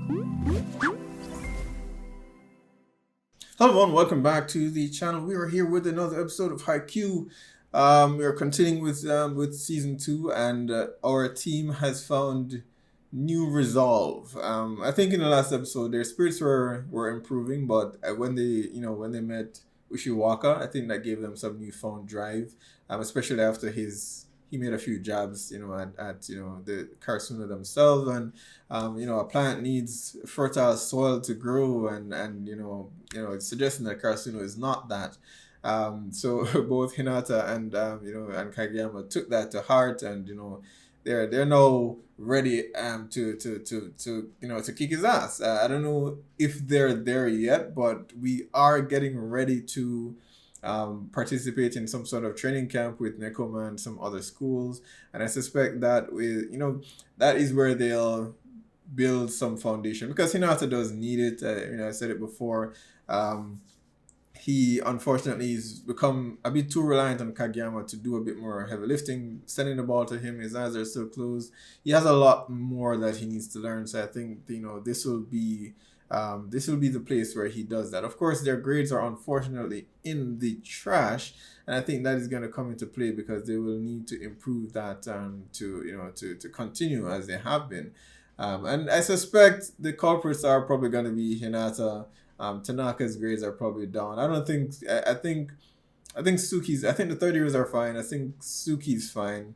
Hello everyone, welcome back to the channel. We are here with another episode of Haikyu. We are continuing with season 2, and our team has found new resolve. I think in the last episode their spirits were improving, but when they met Ushiwaka, I think that gave them some newfound drive. Especially after he made a few jabs, at the Karasuna themselves, and a plant needs fertile soil to grow, and it's suggesting that Karasuno is not that. So both Hinata and Kageyama took that to heart, and they're now ready to kick his ass. I don't know if they're there yet, but we are getting ready to participate in some sort of training camp with Nekoma and some other schools, and I suspect that that is where they'll build some foundation, because Hinata does need it. I said it before. He unfortunately has become a bit too reliant on Kageyama to do a bit more heavy lifting, sending the ball to him. His eyes are still closed. He has a lot more that he needs to learn. So I think this will be the place where he does that. Of course, their grades are unfortunately in the trash, and I think that is going to come into play because they will need to improve that to continue as they have been. And I suspect the culprits are probably going to be Hinata. Tanaka's grades are probably down. I don't think. I think Suki's. I think the third years are fine. I think Suki's fine.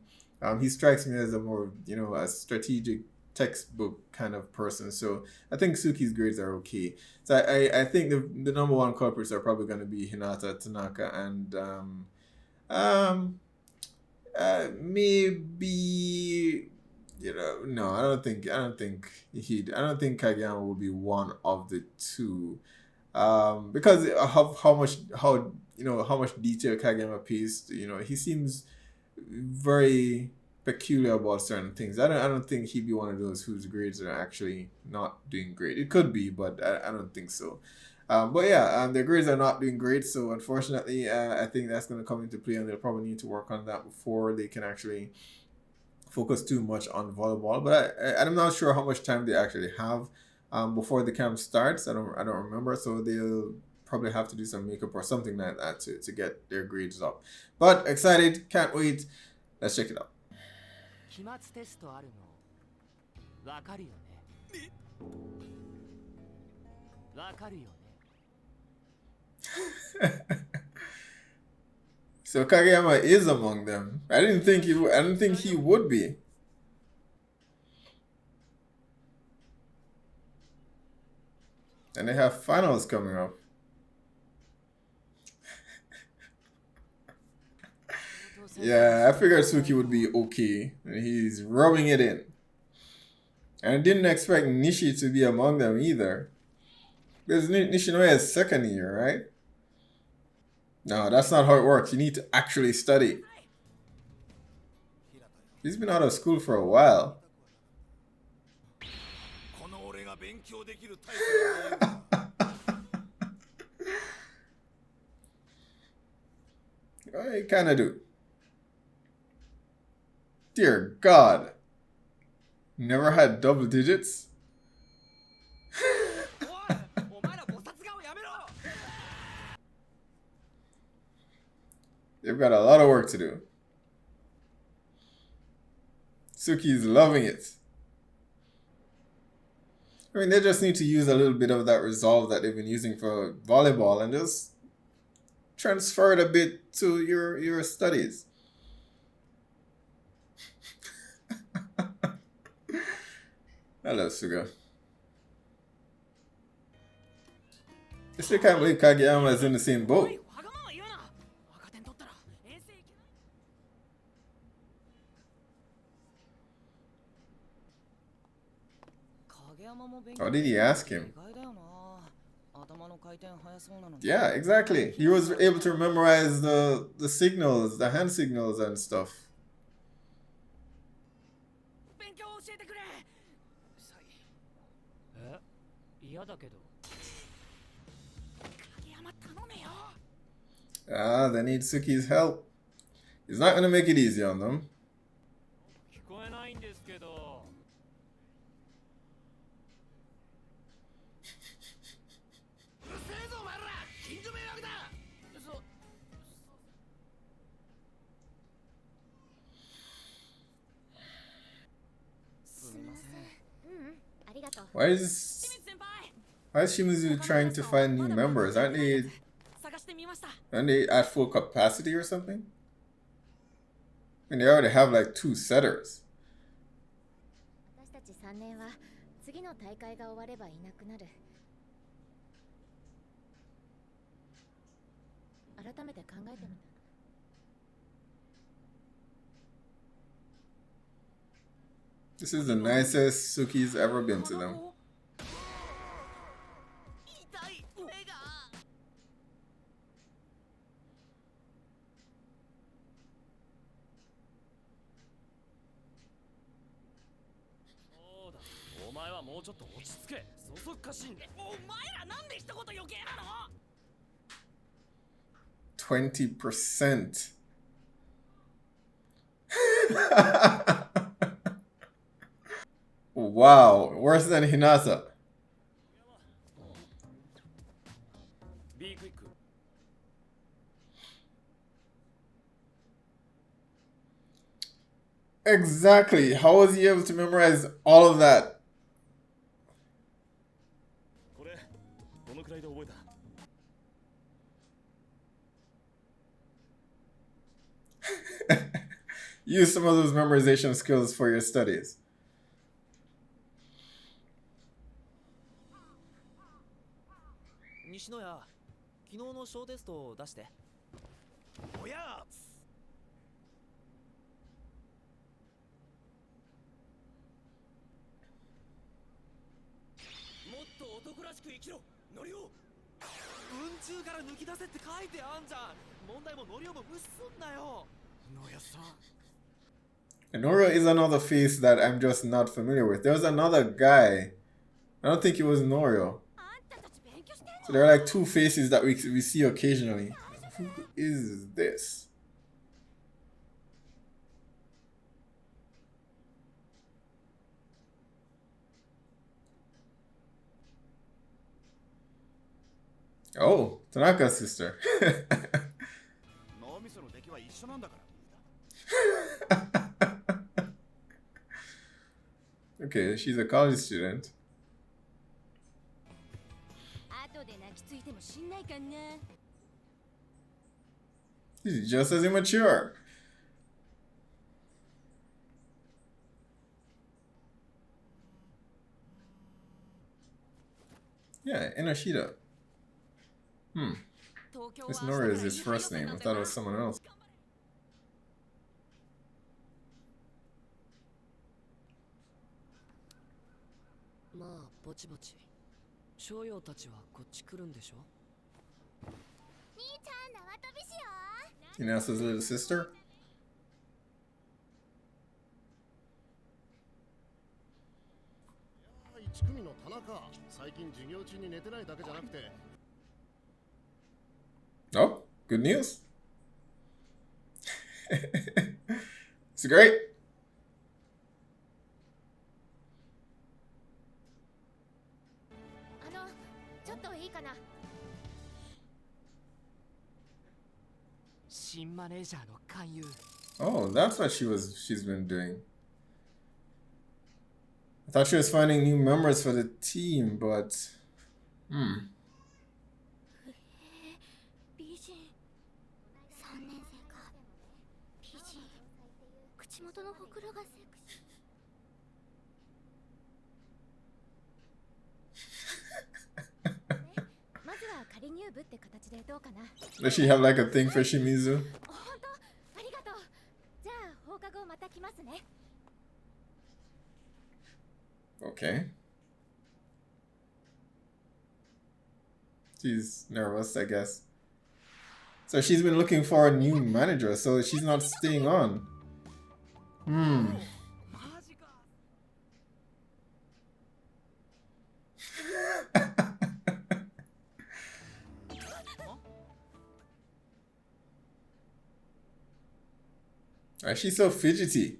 He strikes me as a more a strategic textbook kind of person. So I think Suki's grades are okay. So I think the number one culprits are probably going to be Hinata, Tanaka, and maybe. No, I don't think Kageyama will be one of the two, because of how much detail Kageyama pays. He seems very peculiar about certain things. I don't think he'd be one of those whose grades are actually not doing great. It could be, but I don't think so. But yeah, their grades are not doing great, so unfortunately, I think that's going to come into play, and they'll probably need to work on that before they can actually focus too much on volleyball. But I'm not sure how much time they actually have before the camp starts. I don't remember, so they'll probably have to do some makeup or something like that to get their grades up. But excited, can't wait. Let's check it out. So Kageyama is among them. I didn't think he would be. And they have finals coming up. Yeah, I figured Suki would be okay. And he's rubbing it in. And I didn't expect Nishi to be among them either. Because Nishinoya is second year, right? No, that's not how it works. You need to actually study. He's been out of school for a while. I kind of do. Dear God. Never had double digits? They've got a lot of work to do. Suki's loving it. I mean, they just need to use a little bit of that resolve that they've been using for volleyball and just transfer it a bit to your studies. Hello, Suga. I still can't believe Kageyama is in the same boat. Or did he ask him? Yeah, exactly. He was able to memorize the signals, the hand signals and stuff. They need Suki's help. He's not gonna make it easy on them. Why is Shimizu trying to find new members? Aren't they at full capacity or something? And they already have like 2 setters. This is the nicest Suki's ever been to them. %. Wow, worse than Hinata. Exactly. How was he able to memorize all of that? Use some of those memorization skills for your studies. And Norio is another face that I'm just not familiar with. There was another guy. I don't think it was Norio. So there are like 2 faces that we see occasionally. Who is this? Oh, Tanaka's sister. Okay, she's a college student. She's just as immature. Yeah, Inoshida. This Nora is his first name. I thought it was someone else. Inasa's little sister? Oh, good news. It's great. Oh, that's what she's been doing. I thought she was finding new members for the team, but does she have like a thing for Shimizu? Okay. She's nervous, I guess. So she's been looking for a new manager, so she's not staying on. Why is she so fidgety?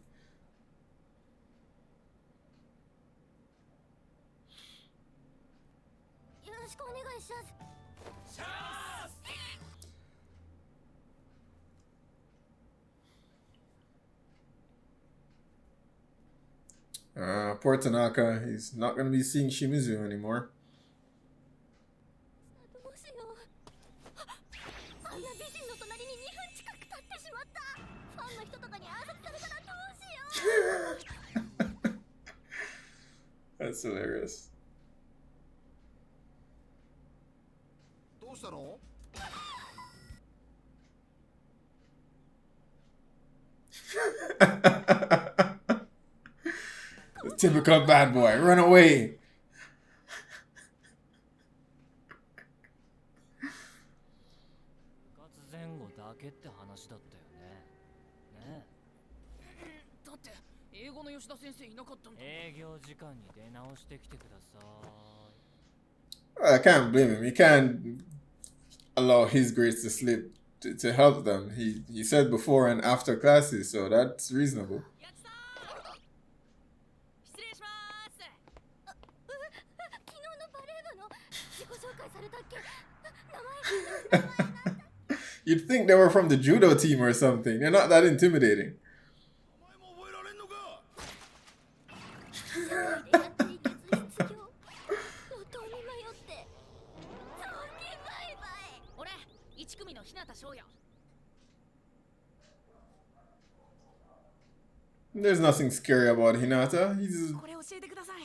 Poor Tanaka. He's not going to be seeing Shimizu anymore. That's hilarious. The typical bad boy. Run away. I can't blame him. He can't allow his grades to slip to help them. He said before and after classes, so that's reasonable. You'd think they were from the judo team or something. They're not that intimidating. There's nothing scary about Hinata. He's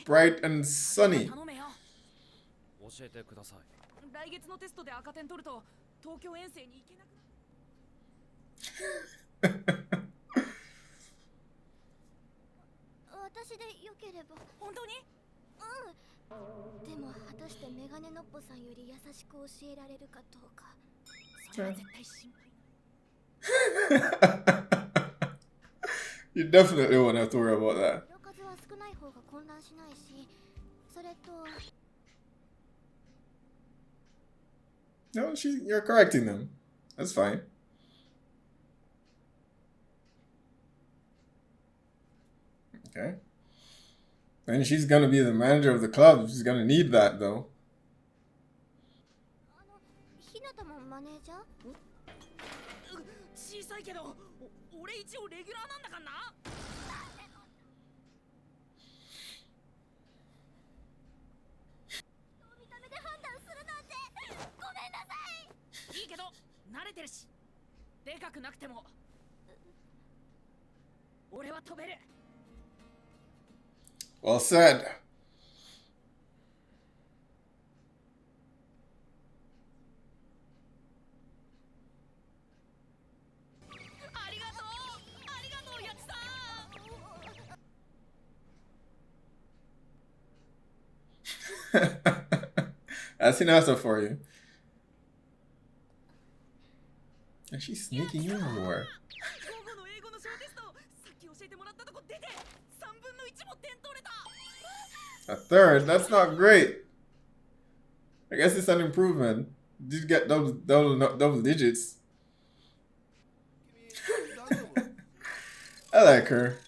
bright and sunny. You definitely won't have to worry about that. No, you're correcting them. That's fine. Okay. And she's gonna be the manager of the club. She's gonna need that though. Well said. That's Hinata for you. And she's sneaking in everywhere. A third? That's not great. I guess it's an improvement. Did you get double digits? I like her.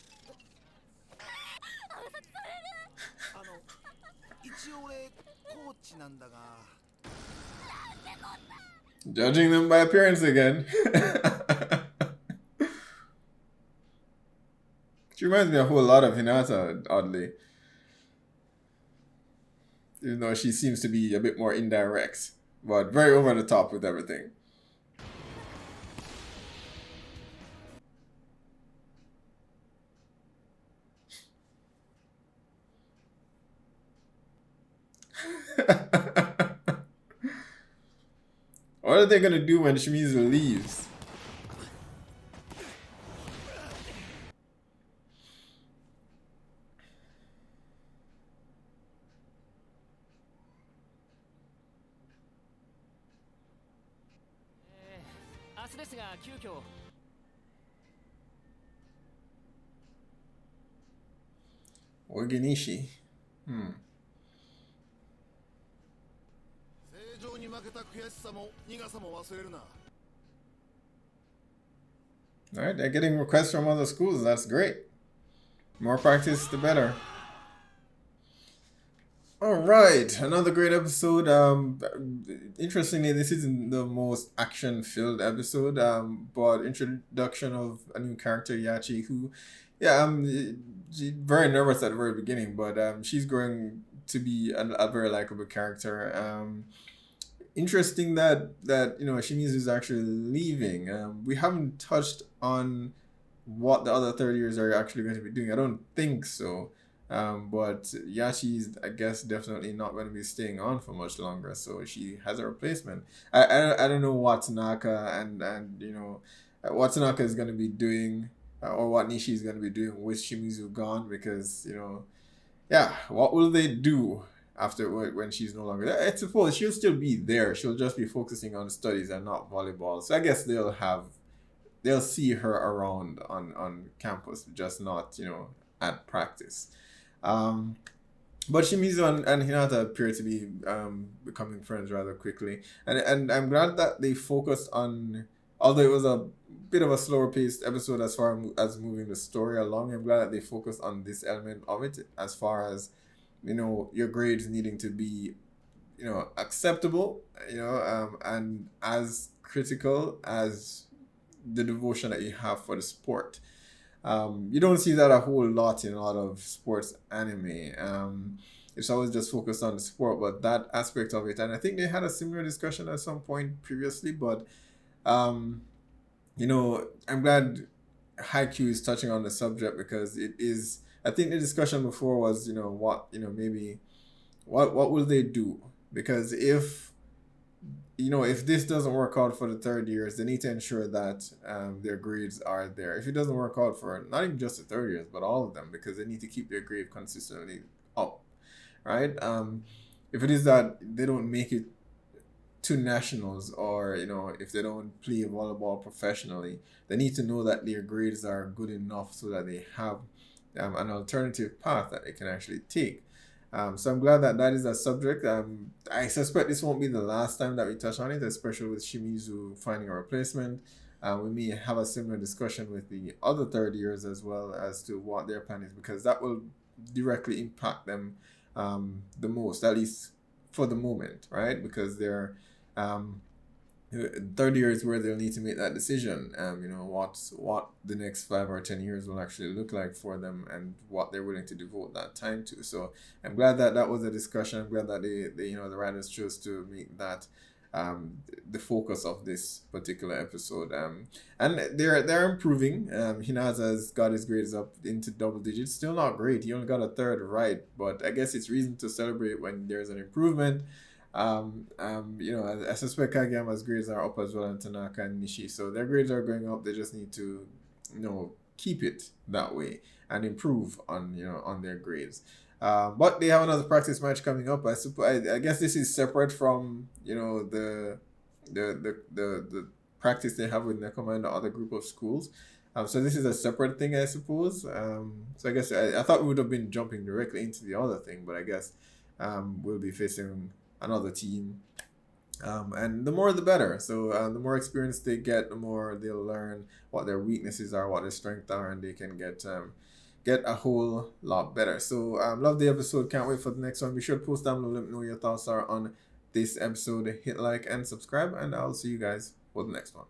Judging them by appearance again. She reminds me a whole lot of Hinata, oddly. Even though she seems to be a bit more indirect. But very over the top with everything. What are they gonna do when Shimizu leaves? Organishi. Alright, they're getting requests from other schools. That's great. More practice, the better. Alright, another great episode. Interestingly, this isn't the most action-filled episode, but introduction of a new character, Yachi, who Yeah, she's very nervous at the very beginning, but she's going to be a very likable character. Interesting that Shimizu is actually leaving. We haven't touched on what the other third years are actually going to be doing. I don't think so. But Yashi's, I guess, definitely not going to be staying on for much longer. So she has a replacement. I don't know what Tanaka and what Tanaka is going to be doing, or what Nishi is going to be doing with Shimizu gone, because yeah, what will they do after when she's no longer there? I suppose she'll still be there. She'll just be focusing on studies and not volleyball. So I guess they'll see her around on campus, just not at practice. Um, but Shimizu and Hinata appear to be becoming friends rather quickly, and I'm glad that they focused on. Although it was a bit of a slower paced episode as far as moving the story along, I'm glad that they focused on this element of it, as far as your grades needing to be acceptable, and as critical as the devotion that you have for the sport. You don't see that a whole lot in a lot of sports anime. It's always just focused on the sport, but that aspect of it, and I think they had a similar discussion at some point previously. But um, I'm glad Haikyu is touching on the subject, because it is. I think the discussion before was, what maybe what will they do? Because if this doesn't work out for the third years, they need to ensure that their grades are there. If it doesn't work out for not even just the third years, but all of them, because they need to keep their grade consistently up, right? If it is that they don't make it to nationals, or if they don't play volleyball professionally, they need to know that their grades are good enough so that they have an alternative path that they can actually take. So I'm glad that that is a subject. I suspect this won't be the last time that we touch on it, especially with Shimizu finding a replacement. We may have a similar discussion with the other third years as well, as to what their plan is, because that will directly impact them the most, at least for the moment, right? Because they're um, third year is where they'll need to make that decision. What the next 5 or 10 years will actually look like for them, and what they're willing to devote that time to. So I'm glad that that was a discussion. I'm glad that the writers chose to make that the focus of this particular episode. And they're improving. Hinaza's got his grades up into double digits. Still not great. He only got a third right, but I guess it's reason to celebrate when there's an improvement. I suspect Kageyama's grades are up as well, and Tanaka and Nishi. So their grades are going up. They just need to, keep it that way and improve on their grades. But they have another practice match coming up. I guess this is separate from the practice they have with Nekoma and the other group of schools. So this is a separate thing, I suppose. So I guess I thought we would have been jumping directly into the other thing, but I guess we'll be facing another team, and the more the better. So the more experience they get, the more they'll learn what their weaknesses are, what their strengths are, and they can get a whole lot better. So love the episode. Can't wait for the next one. Be sure to post down below, let me know what your thoughts are on this episode. Hit like and subscribe, and I'll see you guys for the next one.